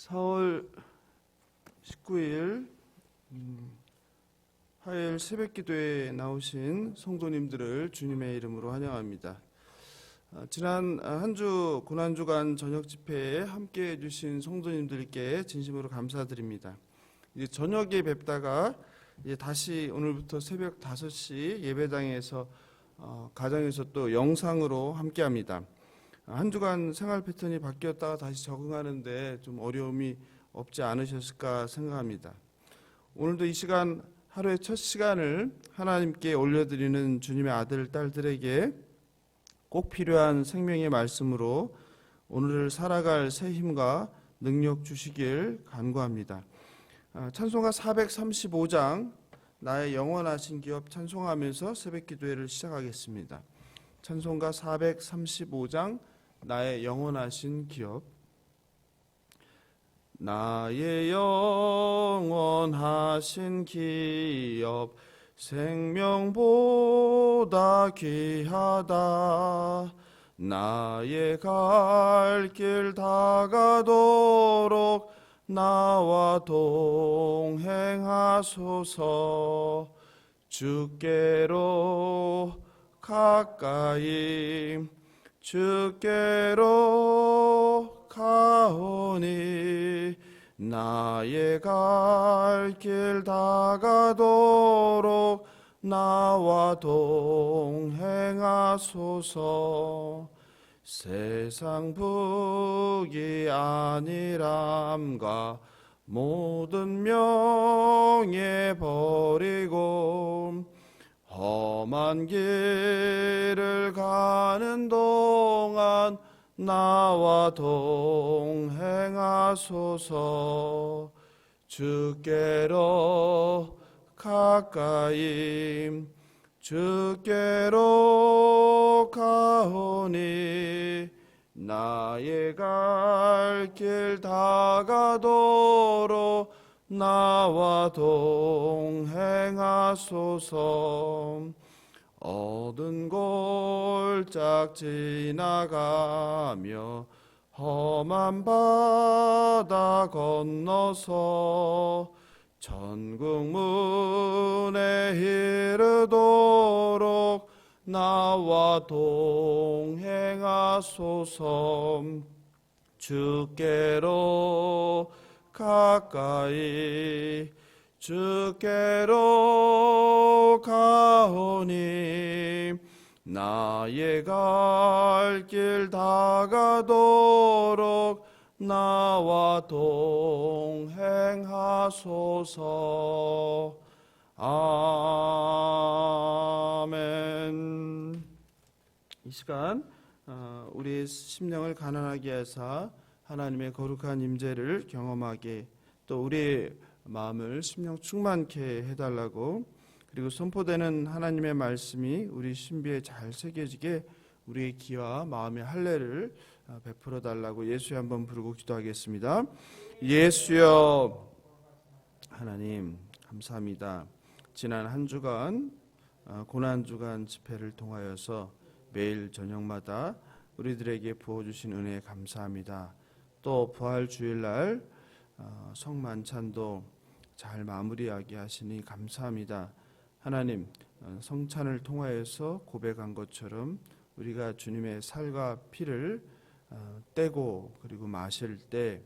4월 19일 화요일 새벽기도에 나오신 성도님들을 주님의 이름으로 환영합니다. 지난 한 주 고난주간 저녁 집회에 함께해 주신 성도님들께 진심으로 감사드립니다. 이제 저녁에 뵙다가 이제 다시 오늘부터 새벽 5시 예배당에서 가정에서 또 영상으로 함께합니다. 한 주간 생활 패턴이 바뀌었다가 다시 적응하는데 좀 어려움이 없지 않으셨을까 생각합니다. 오늘도 이 시간 하루의 첫 시간을 하나님께 올려드리는 주님의 아들 딸들에게 꼭 필요한 생명의 말씀으로 오늘을 살아갈 새 힘과 능력 주시길 간구합니다. 찬송가 435장 나의 영원하신 기업 찬송하면서 새벽기도회를 시작하겠습니다. 찬송가 435장 나의 영원하신 기업. 나의 영원하신 기업 생명보다 귀하다. 나의 갈 길 다가도록 나와 동행하소서. 주께로 가까이 주께로 가오니 나의 갈 길 다가도록 나와 동행하소서. 세상 북이 아니람과 모든 명예 버리고 험한 길을 가는 동안 나와 동행하소서. 주께로 가까이 주께로 가오니 나의 갈 길 다가도록 나와 동행하소서. 어두운 골짝 지나가며 험한 바다 건너서 천국 문에 이르도록 나와 동행하소서. 주께로 가까이 주께로 가오니 나의 갈 길 다가도록 나와 동행하소서. 아멘. 이 시간 우리의 심령을 가난하게 하사 하나님의 거룩한 임재를 경험하게, 또 우리의 마음을 심령 충만케 해달라고, 그리고 선포되는 하나님의 말씀이 우리 신비에 잘 새겨지게 우리의 귀와 마음의 할례를 베풀어 달라고 예수여 한번 부르고 기도하겠습니다. 예수여. 하나님 감사합니다. 지난 한 주간 고난주간 집회를 통하여서 매일 저녁마다 우리들에게 부어주신 은혜에 감사합니다. 또 부활주일날 성만찬도 잘 마무리하게 하시니 감사합니다. 하나님, 성찬을 통하여서 고백한 것처럼 우리가 주님의 살과 피를 떼고 그리고 마실 때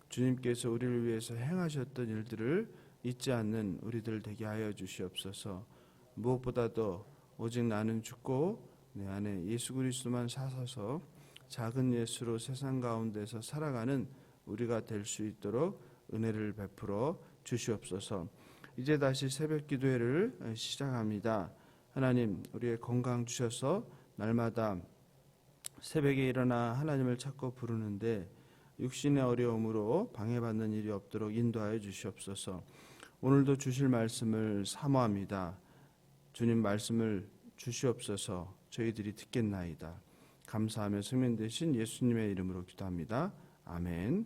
주님께서 우리를 위해서 행하셨던 일들을 잊지 않는 우리들 되게 하여 주시옵소서. 무엇보다도 오직 나는 죽고 내 안에 예수 그리스도만 사셔서 작은 예수로 세상 가운데서 살아가는 우리가 될 수 있도록 은혜를 베풀어 주시옵소서. 이제 다시 새벽 기도회를 시작합니다. 하나님, 우리의 건강 주셔서 날마다 새벽에 일어나 하나님을 찾고 부르는데 육신의 어려움으로 방해받는 일이 없도록 인도하여 주시옵소서. 오늘도 주실 말씀을 사모합니다. 주님 말씀을 주시옵소서. 저희들이 듣겠나이다. 감사하며 승민 되신 예수님의 이름으로 기도합니다. 아멘.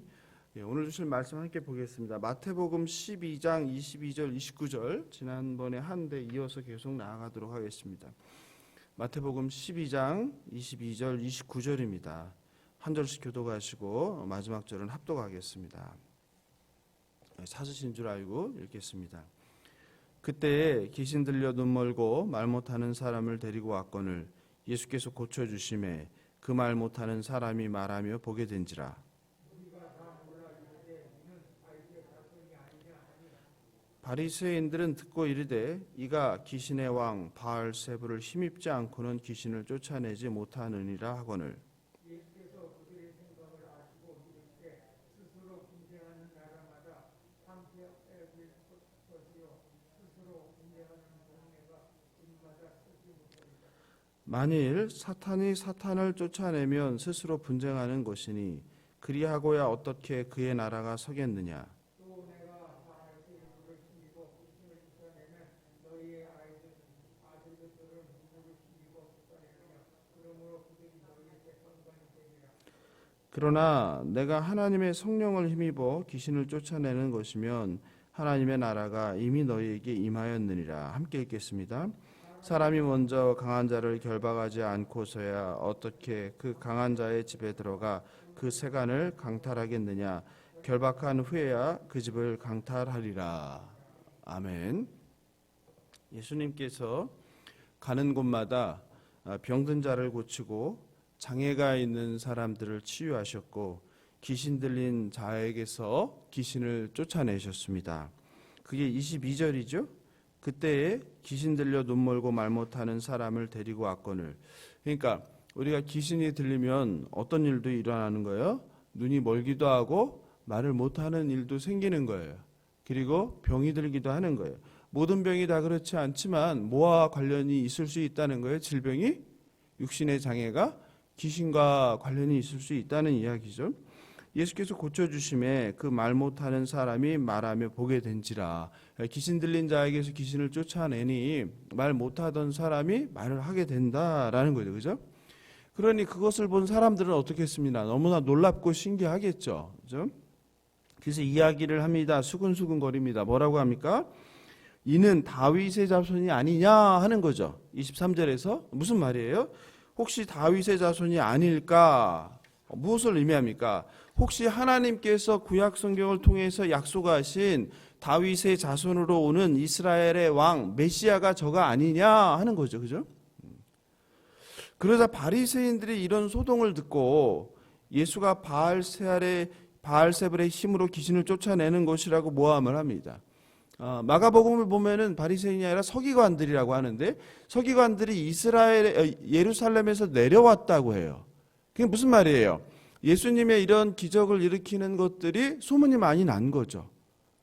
오늘 주실 말씀 함께 보겠습니다. 마태복음 12장 22절 29절 지난번에 한 대 이어서 계속 나아가도록 하겠습니다. 마태복음 12장 22절 29절입니다. 한 절씩 교독하시고 마지막 절은 합독하겠습니다. 찾으신 줄 알고 읽겠습니다. 그때에 귀신 들려 눈 멀고 말 못하는 사람을 데리고 왔거늘 예수께서 고쳐주심에 그 말 못하는 사람이 말하며 보게 된지라. 바리새인들은 듣고 이르되 이가 귀신의 왕 바알세불을 힘입지 않고는 귀신을 쫓아내지 못하느니라 하거늘. 만일 사탄이 사탄을 쫓아내면 스스로 분쟁하는 것이니 그리하고야 어떻게 그의 나라가 서겠느냐. 그러나 내가 하나님의 성령을 힘입어 귀신을 쫓아내는 것이면 하나님의 나라가 이미 너희에게 임하였느니라. 함께 읽겠습니다. 사람이 먼저 강한 자를 결박하지 않고서야 어떻게 그 강한 자의 집에 들어가 그 세간을 강탈하겠느냐. 결박한 후에야 그 집을 강탈하리라. 아멘. 예수님께서 가는 곳마다 병든 자를 고치고 장애가 있는 사람들을 치유하셨고 귀신 들린 자에게서 귀신을 쫓아내셨습니다. 그게 22절이죠. 그때에 귀신 들려 눈 멀고 말 못하는 사람을 데리고 왔거늘. 그러니까 우리가 귀신이 들리면 어떤 일도 일어나는 거예요? 눈이 멀기도 하고 말을 못하는 일도 생기는 거예요. 그리고 병이 들기도 하는 거예요. 모든 병이 다 그렇지 않지만 뭐와 관련이 있을 수 있다는 거예요? 질병이? 육신의 장애가 귀신과 관련이 있을 수 있다는 이야기죠. 예수께서 고쳐주심에 그 말 못하는 사람이 말하며 보게 된지라. 귀신 들린 자에게서 귀신을 쫓아내니 말 못하던 사람이 말을 하게 된다라는 거죠. 그죠? 그러니 그것을 본 사람들은 어떻게 했습니까? 너무나 놀랍고 신기하겠죠. 그죠? 그래서 이야기를 합니다. 수근수근 거립니다. 뭐라고 합니까? 이는 다윗의 자손이 아니냐 하는 거죠. 23절에서 무슨 말이에요? 혹시 다윗의 자손이 아닐까? 무엇을 의미합니까? 혹시 하나님께서 구약 성경을 통해서 약속하신 다윗의 자손으로 오는 이스라엘의 왕 메시아가 저가 아니냐 하는 거죠. 그죠? 그러자 바리새인들이 이런 소동을 듣고 예수가 바알세불의 힘으로 귀신을 쫓아내는 것이라고 모함을 합니다. 마가복음을 보면은 바리새인이 아니라 서기관들이라고 하는데 서기관들이 예루살렘에서 내려왔다고 해요. 그게 무슨 말이에요? 예수님의 이런 기적을 일으키는 것들이 소문이 많이 난 거죠.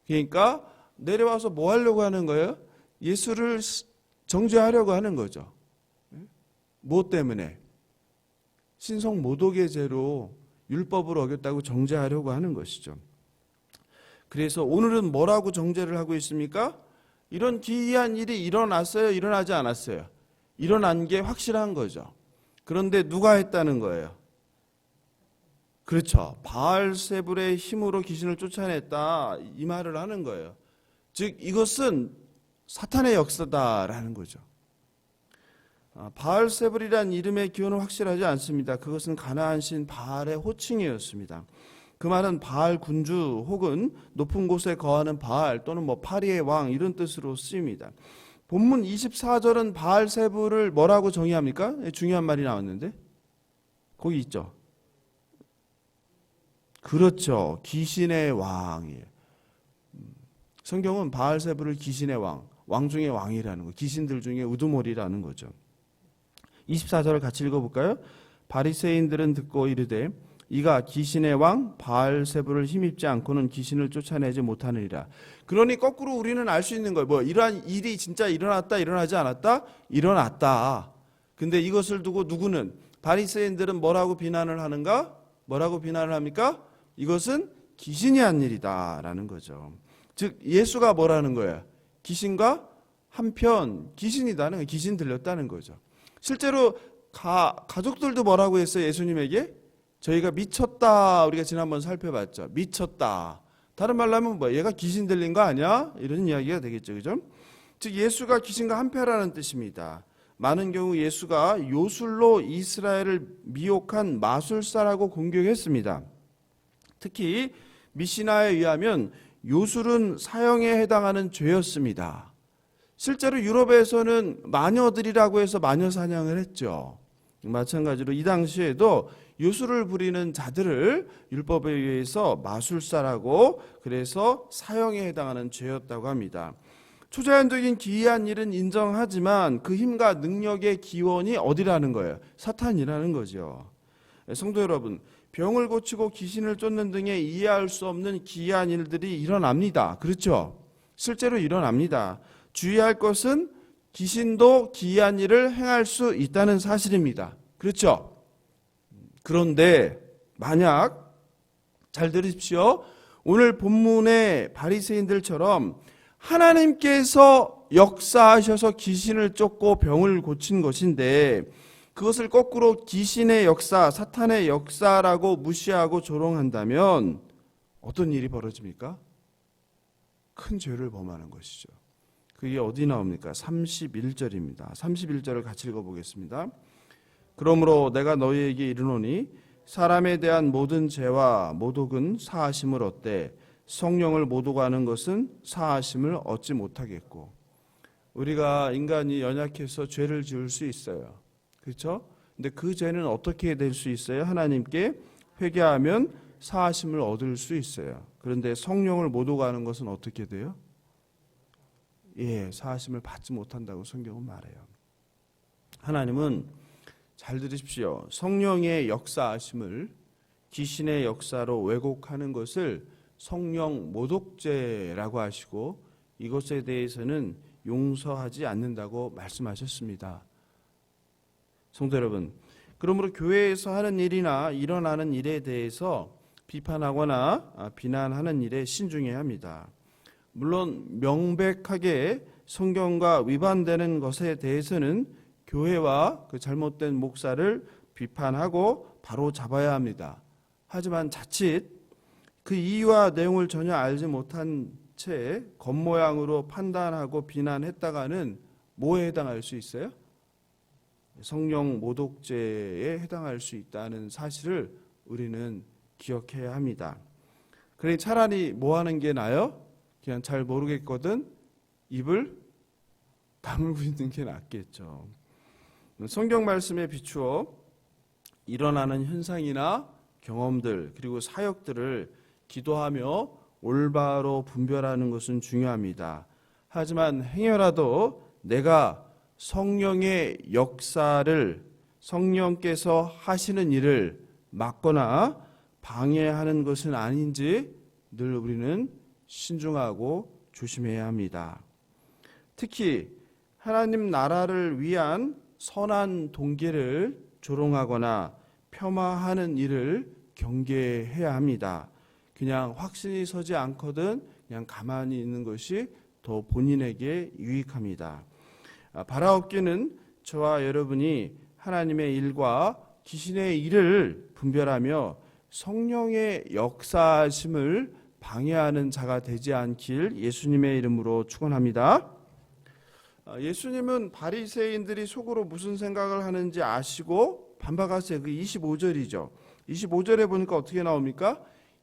그러니까 내려와서 뭐 하려고 하는 거예요? 예수를 정죄하려고 하는 거죠. 뭐 때문에? 신성 모독의 죄로 율법을 어겼다고 정죄하려고 하는 것이죠. 그래서 오늘은 뭐라고 정죄를 하고 있습니까? 이런 기이한 일이 일어났어요? 일어나지 않았어요? 일어난 게 확실한 거죠. 그런데 누가 했다는 거예요? 그렇죠. 바알세불의 힘으로 귀신을 쫓아냈다 이 말을 하는 거예요. 즉 이것은 사탄의 역사다라는 거죠. 바알세불이란 이름의 기원은 확실하지 않습니다. 그것은 가나안 신 바알의 호칭이었습니다. 그 말은 바알 군주 혹은 높은 곳에 거하는 바알 또는 파리의 왕 이런 뜻으로 쓰입니다. 본문 24절은 바알세불을 뭐라고 정의합니까? 중요한 말이 나왔는데 거기 있죠. 그렇죠. 귀신의 왕이에요. 성경은 바알세불을 귀신의 왕 중의 왕이라는 거, 귀신들 중에 우두머리라는 거죠. 24절을 같이 읽어볼까요? 바리새인들은 듣고 이르되 이가 귀신의 왕 바알세불을 힘입지 않고는 귀신을 쫓아내지 못하느니라. 그러니 거꾸로 우리는 알 수 있는 거예요. 이러한 일이 진짜 일어났다, 일어나지 않았다? 일어났다. 근데 이것을 두고 누구는 바리새인들은 뭐라고 비난을 하는가? 뭐라고 비난을 합니까? 이것은 귀신이 한 일이다라는 거죠. 즉 예수가 뭐라는 거예요? 귀신과 한편 귀신이다는 거예요. 귀신 들렸다는 거죠. 실제로 가족들도 뭐라고 했어요? 예수님에게? 저희가 미쳤다. 우리가 지난번 살펴봤죠. 미쳤다. 다른 말로 하면 얘가 귀신 들린 거 아니야? 이런 이야기가 되겠죠. 그죠? 즉 예수가 귀신과 한패라는 뜻입니다. 많은 경우 예수가 요술로 이스라엘을 미혹한 마술사라고 공격했습니다. 특히 미시나에 의하면 요술은 사형에 해당하는 죄였습니다. 실제로 유럽에서는 마녀들이라고 해서 마녀 사냥을 했죠. 마찬가지로 이 당시에도 요술을 부리는 자들을 율법에 의해서 마술사라고, 그래서 사형에 해당하는 죄였다고 합니다. 초자연적인 기이한 일은 인정하지만 그 힘과 능력의 기원이 어디라는 거예요? 사탄이라는 거죠. 성도 여러분, 병을 고치고 귀신을 쫓는 등의 이해할 수 없는 기이한 일들이 일어납니다. 그렇죠? 실제로 일어납니다. 주의할 것은 귀신도 기이한 일을 행할 수 있다는 사실입니다. 그렇죠? 그런데 만약, 잘 들으십시오. 오늘 본문의 바리새인들처럼 하나님께서 역사하셔서 귀신을 쫓고 병을 고친 것인데 그것을 거꾸로 귀신의 역사, 사탄의 역사라고 무시하고 조롱한다면 어떤 일이 벌어집니까? 큰 죄를 범하는 것이죠. 그게 어디 나옵니까? 31절입니다. 31절을 같이 읽어보겠습니다. 그러므로 내가 너희에게 이르노니 사람에 대한 모든 죄와 모독은 사하심을 얻되 성령을 모독하는 것은 사하심을 얻지 못하겠고. 우리가 인간이 연약해서 죄를 지을 수 있어요. 그렇죠? 근데 그 죄는 어떻게 될 수 있어요? 하나님께 회개하면 사하심을 얻을 수 있어요. 그런데 성령을 모독하는 것은 어떻게 돼요? 사하심을 받지 못한다고 성경은 말해요. 하나님은, 잘 들으십시오, 성령의 역사하심을 귀신의 역사로 왜곡하는 것을 성령 모독죄라고 하시고 이것에 대해서는 용서하지 않는다고 말씀하셨습니다. 성도 여러분, 그러므로 교회에서 하는 일이나 일어나는 일에 대해서 비판하거나 비난하는 일에 신중해야 합니다. 물론 명백하게 성경과 위반되는 것에 대해서는 교회와 그 잘못된 목사를 비판하고 바로 잡아야 합니다. 하지만 자칫 그 이유와 내용을 전혀 알지 못한 채 겉모양으로 판단하고 비난했다가는 뭐에 해당할 수 있어요? 성령 모독죄에 해당할 수 있다는 사실을 우리는 기억해야 합니다. 그러니 차라리 뭐 하는 게 나아요? 그냥 잘 모르겠거든 입을 다물고 있는 게 낫겠죠. 성경 말씀에 비추어 일어나는 현상이나 경험들 그리고 사역들을 기도하며 올바로 분별하는 것은 중요합니다. 하지만 행여라도 내가 성령의 역사를, 성령께서 하시는 일을 막거나 방해하는 것은 아닌지 늘 우리는 신중하고 조심해야 합니다. 특히 하나님 나라를 위한 선한 동기를 조롱하거나 폄하하는 일을 경계해야 합니다. 그냥 확신이 서지 않거든 그냥 가만히 있는 것이 더 본인에게 유익합니다. 바라옵기는 저와 여러분이 하나님의 일과 귀신의 일을 분별하며 성령의 역사심을 방해하는 자가 되지 않길 예수님의 이름으로 축원합니다. 예수님은 바리새인들이 속으로 무슨 생각을 하는지 아시고 반박하세요. 그 25절이죠. 25절에 보니까 어떻게 나옵니까?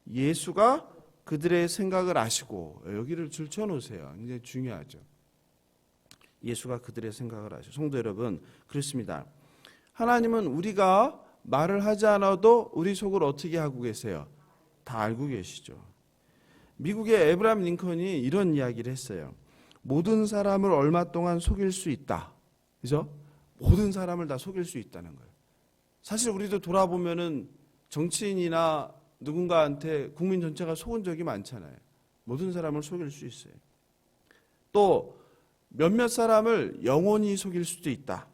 예수가 그들의 생각을 아시고, 여기를 줄쳐 놓으세요. 굉장히 중요하죠. 예수가 그들의 생각을 아시고. 성도 여러분, 그렇습니다. 하나님은 우리가 말을 하지 않아도 우리 속을 어떻게 하고 계세요? 다 알고 계시죠. 미국의 에브라함 링컨이 이런 이야기를 했어요. 모든 사람을 얼마 동안 속일 수 있다. 그죠? 모든 사람을 다 속일 수 있다는 거예요. 사실 우리도 돌아보면은 정치인이나 누군가한테 국민 전체가 속은 적이 많잖아요. 모든 사람을 속일 수 있어요. 또 몇몇 사람을 영원히 속일 수도 있다.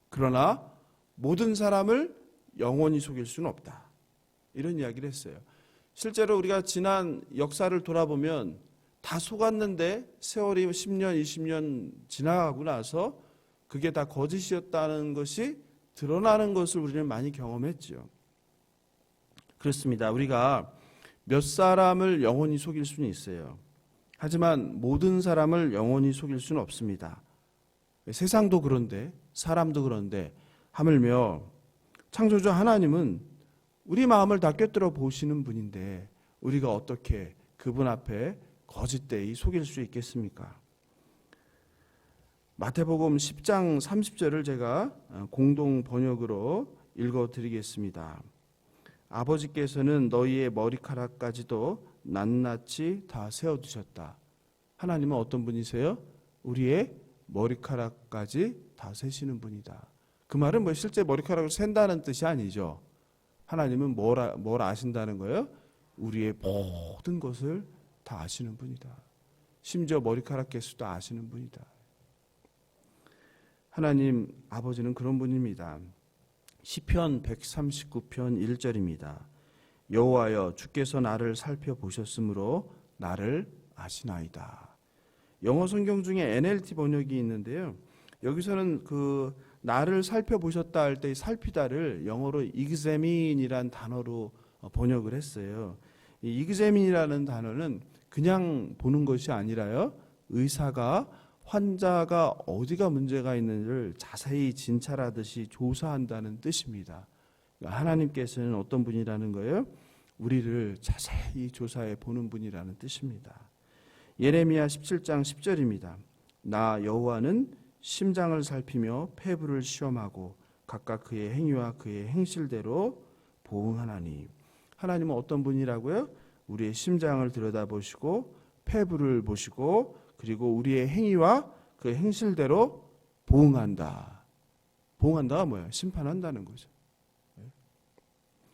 그러나 모든 사람을 영원히 속일 수는 없다. 이런 이야기를 했어요. 실제로 우리가 지난 역사를 돌아보면 다 속았는데 세월이 10년, 20년 지나가고 나서 그게 다 거짓이었다는 것이 드러나는 것을 우리는 많이 경험했죠. 그렇습니다. 우리가 몇 사람을 영원히 속일 수는 있어요. 하지만 모든 사람을 영원히 속일 수는 없습니다. 세상도 그런데 사람도 그런데 하물며 창조주 하나님은 우리 마음을 다 꿰뚫어 보시는 분인데 우리가 어떻게 그 그분 앞에 거짓되이 속일 수 있겠습니까? 마태복음 10장 30절을 제가 공동 번역으로 읽어드리겠습니다. 아버지께서는 너희의 머리카락까지도 낱낱이 다 세어두셨다. 하나님은 어떤 분이세요? 우리의 머리카락까지 다 세시는 분이다. 그 말은 뭐 실제 머리카락을 센다는 뜻이 아니죠. 하나님은 뭘 아신다는 거예요? 우리의 모든 것을 다 아시는 분이다. 심지어 머리카락 개수도 아시는 분이다. 하나님 아버지는 그런 분입니다. 시편 139편 1절입니다. 여호와여 주께서 나를 살펴보셨으므로 나를 아시나이다. 영어 성경 중에 NLT 번역이 있는데요. 여기서는 그 나를 살펴보셨다 할 때 살피다를 영어로 examine이라는 단어로 번역을 했어요. 이 examine이라는 단어는 그냥 보는 것이 아니라요. 의사가 환자가 어디가 문제가 있는지를 자세히 진찰하듯이 조사한다는 뜻입니다. 그러니까 하나님께서는 어떤 분이라는 거예요? 우리를 자세히 조사해 보는 분이라는 뜻입니다. 예레미야 17장 10절입니다. 나 여호와는 심장을 살피며 폐부를 시험하고 각각 그의 행위와 그의 행실대로 보응하나니. 하나님은 어떤 분이라고요? 우리의 심장을 들여다보시고 폐부를 보시고 그리고 우리의 행위와 그 행실대로 보응한다. 보응한다가 뭐야? 심판한다는 거죠.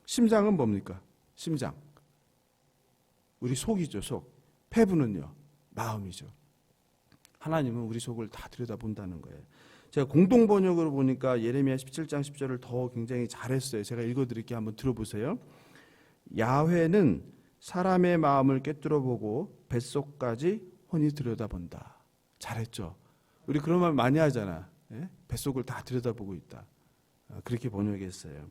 심장은 뭡니까? 심장. 우리 속이죠, 속. 폐부는요, 마음이죠. 하나님은 우리 속을 다 들여다본다는 거예요. 제가 공동 번역으로 보니까 예레미야 17장 10절을 더 굉장히 잘했어요. 제가 읽어드릴게요. 한번 들어보세요. 야훼는 사람의 마음을 꿰뚫어보고 뱃속까지 훤히 들여다본다. 잘했죠. 우리 그런 말 많이 하잖아. 예? 뱃속을 다 들여다보고 있다. 그렇게 번역했어요.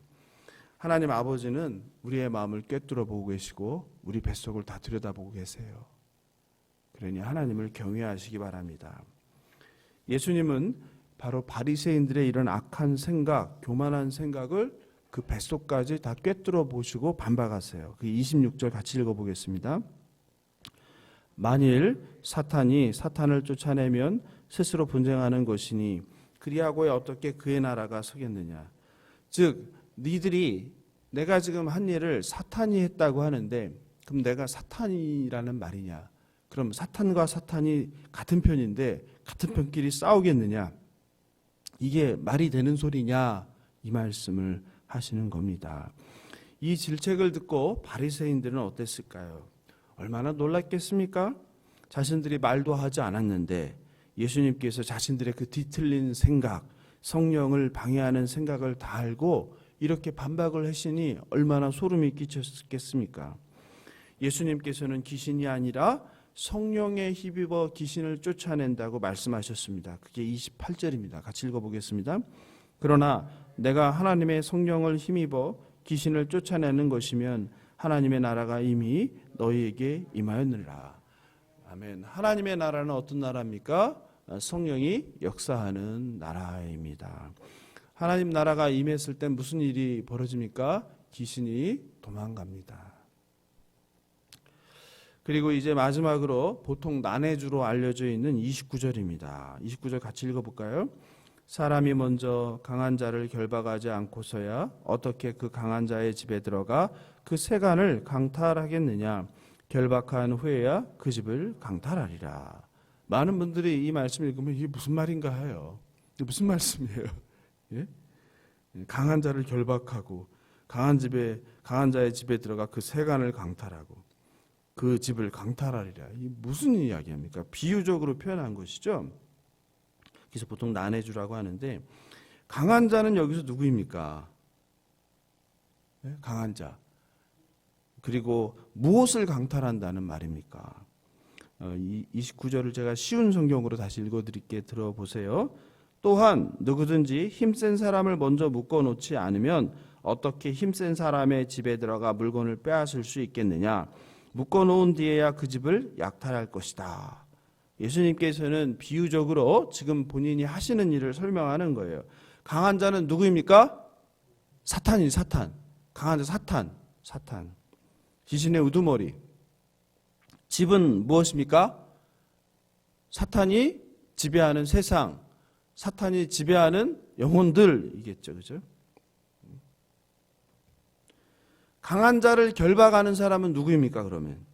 하나님 아버지는 우리의 마음을 꿰뚫어보고 계시고 우리 뱃속을 다 들여다보고 계세요. 그러니 하나님을 경외하시기 바랍니다. 예수님은 바로 바리새인들의 이런 악한 생각, 교만한 생각을 그 뱃속까지 다 꿰뚫어 보시고 반박하세요. 그 26절 같이 읽어보겠습니다. 만일 사탄이 사탄을 쫓아내면 스스로 분쟁하는 것이니 그리하고야 어떻게 그의 나라가 서겠느냐. 즉 니들이 내가 지금 한 일을 사탄이 했다고 하는데 그럼 내가 사탄이라는 말이냐. 그럼 사탄과 사탄이 같은 편인데 같은 편끼리 싸우겠느냐. 이게 말이 되는 소리냐. 이 말씀을 하시는 겁니다. 이 질책을 듣고 바리새인들은 어땠을까요? 얼마나 놀랐겠습니까? 자신들이 말도 하지 않았는데 예수님께서 자신들의 그 뒤틀린 생각, 성령을 방해하는 생각을 다 알고 이렇게 반박을 하시니 얼마나 소름이 끼쳤겠습니까? 예수님께서는 귀신이 아니라 성령에 힘입어 귀신을 쫓아낸다고 말씀하셨습니다. 그게 28절입니다. 같이 읽어보겠습니다. 그러나 내가 하나님의 성령을 힘입어 귀신을 쫓아내는 것이면 하나님의 나라가 이미 너희에게 임하였느니라. 아멘. 하나님의 나라는 어떤 나라입니까? 성령이 역사하는 나라입니다. 하나님 나라가 임했을 때 무슨 일이 벌어집니까? 귀신이 도망갑니다. 그리고 이제 마지막으로 보통 난해주로 알려져 있는 29절입니다. 29절 같이 읽어볼까요? 사람이 먼저 강한 자를 결박하지 않고서야 어떻게 그 강한 자의 집에 들어가 그 세간을 강탈하겠느냐. 결박한 후에야 그 집을 강탈하리라. 많은 분들이 이 말씀을 읽으면 이게 무슨 말인가 해요. 이게 무슨 말씀이에요? 예? 강한 자를 결박하고 강한 자의 집에 들어가 그 세간을 강탈하고 그 집을 강탈하리라. 이 무슨 이야기입니까? 비유적으로 표현한 것이죠. 그래서 보통 난해주라고 하는데 강한 자는 여기서 누구입니까? 네? 강한 자. 그리고 무엇을 강탈한다는 말입니까? 29절을 제가 쉬운 성경으로 다시 읽어드릴게 들어보세요. 또한 누구든지 힘센 사람을 먼저 묶어놓지 않으면 어떻게 힘센 사람의 집에 들어가 물건을 빼앗을 수 있겠느냐. 묶어놓은 뒤에야 그 집을 약탈할 것이다. 예수님께서는 비유적으로 지금 본인이 하시는 일을 설명하는 거예요. 강한 자는 누구입니까? 사탄이 사탄. 강한 자 사탄. 귀신의 우두머리. 집은 무엇입니까? 사탄이 지배하는 세상, 사탄이 지배하는 영혼들이겠죠. 그죠? 강한 자를 결박하는 사람은 누구입니까, 그러면?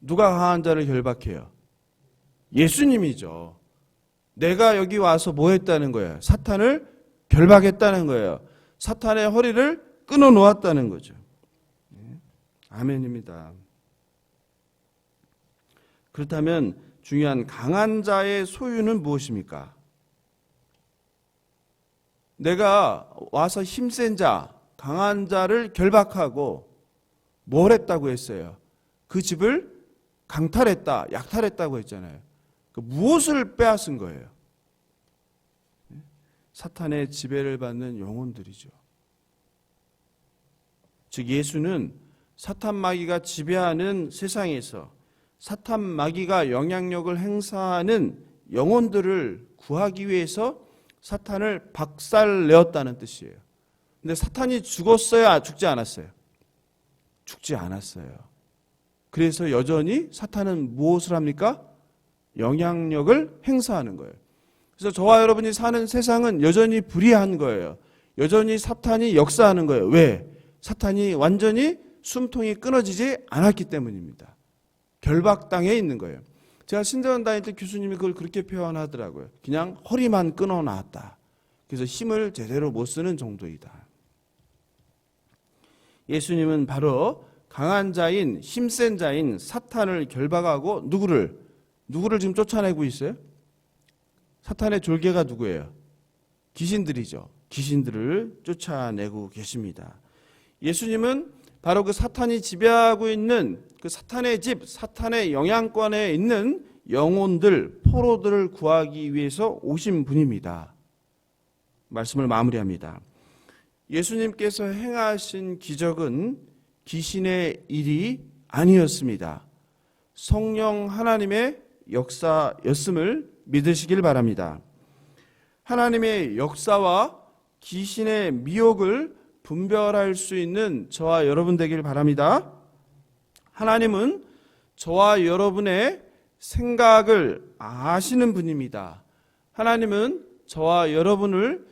누가 강한 자를 결박해요? 예수님이죠. 내가 여기 와서 뭐 했다는 거예요? 사탄을 결박했다는 거예요. 사탄의 허리를 끊어 놓았다는 거죠. 아멘입니다. 그렇다면 중요한 강한 자의 소유는 무엇입니까? 내가 와서 힘센 자, 강한 자를 결박하고 뭘 했다고 했어요? 그 집을 강탈했다, 약탈했다고 했잖아요. 무엇을 빼앗은 거예요? 사탄의 지배를 받는 영혼들이죠. 즉 예수는 사탄 마귀가 지배하는 세상에서 사탄 마귀가 영향력을 행사하는 영혼들을 구하기 위해서 사탄을 박살내었다는 뜻이에요. 근데 사탄이 죽었어요? 죽지 않았어요? 죽지 않았어요. 그래서 여전히 사탄은 무엇을 합니까? 영향력을 행사하는 거예요. 그래서 저와 여러분이 사는 세상은 여전히 불의한 거예요. 여전히 사탄이 역사하는 거예요. 왜? 사탄이 완전히 숨통이 끊어지지 않았기 때문입니다. 결박당해 있는 거예요. 제가 신대원 다닐 때 교수님이 그걸 그렇게 표현하더라고요. 그냥 허리만 끊어놨다. 그래서 힘을 제대로 못 쓰는 정도이다. 예수님은 바로 강한 자인, 힘센 자인 사탄을 결박하고 누구를 지금 쫓아내고 있어요? 사탄의 졸개가 누구예요? 귀신들이죠. 귀신들을 쫓아내고 계십니다. 예수님은 바로 그 사탄이 지배하고 있는 그 사탄의 집, 사탄의 영향권에 있는 영혼들, 포로들을 구하기 위해서 오신 분입니다. 말씀을 마무리합니다. 예수님께서 행하신 기적은 귀신의 일이 아니었습니다. 성령 하나님의 역사였음을 믿으시길 바랍니다. 하나님의 역사와 귀신의 미혹을 분별할 수 있는 저와 여러분 되길 바랍니다. 하나님은 저와 여러분의 생각을 아시는 분입니다. 하나님은 저와 여러분을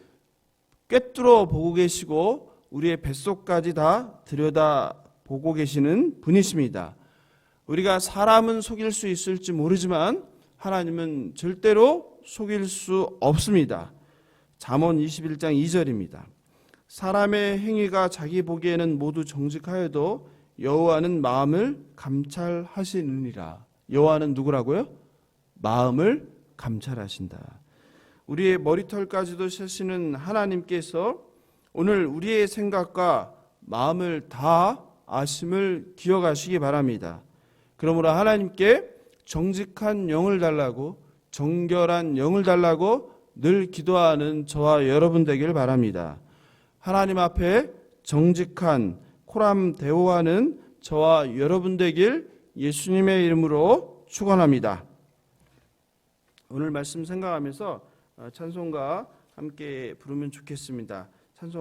꿰뚫어 보고 계시고 우리의 뱃속까지 다 들여다보고 계시는 분이십니다. 우리가 사람은 속일 수 있을지 모르지만 하나님은 절대로 속일 수 없습니다. 잠언 21장 2절입니다. 사람의 행위가 자기 보기에는 모두 정직하여도 여호와는 마음을 감찰하시느니라. 여호와는 누구라고요? 마음을 감찰하신다. 우리의 머리털까지도 세시는 하나님께서 오늘 우리의 생각과 마음을 다 아심을 기억하시기 바랍니다. 그러므로 하나님께 정직한 영을 달라고, 정결한 영을 달라고 늘 기도하는 저와 여러분 되길 바랍니다. 하나님 앞에 정직한 코람데오하는 저와 여러분 되길 예수님의 이름으로 축원합니다. 오늘 말씀 생각하면서 찬송가 함께 부르면 좋겠습니다. 찬송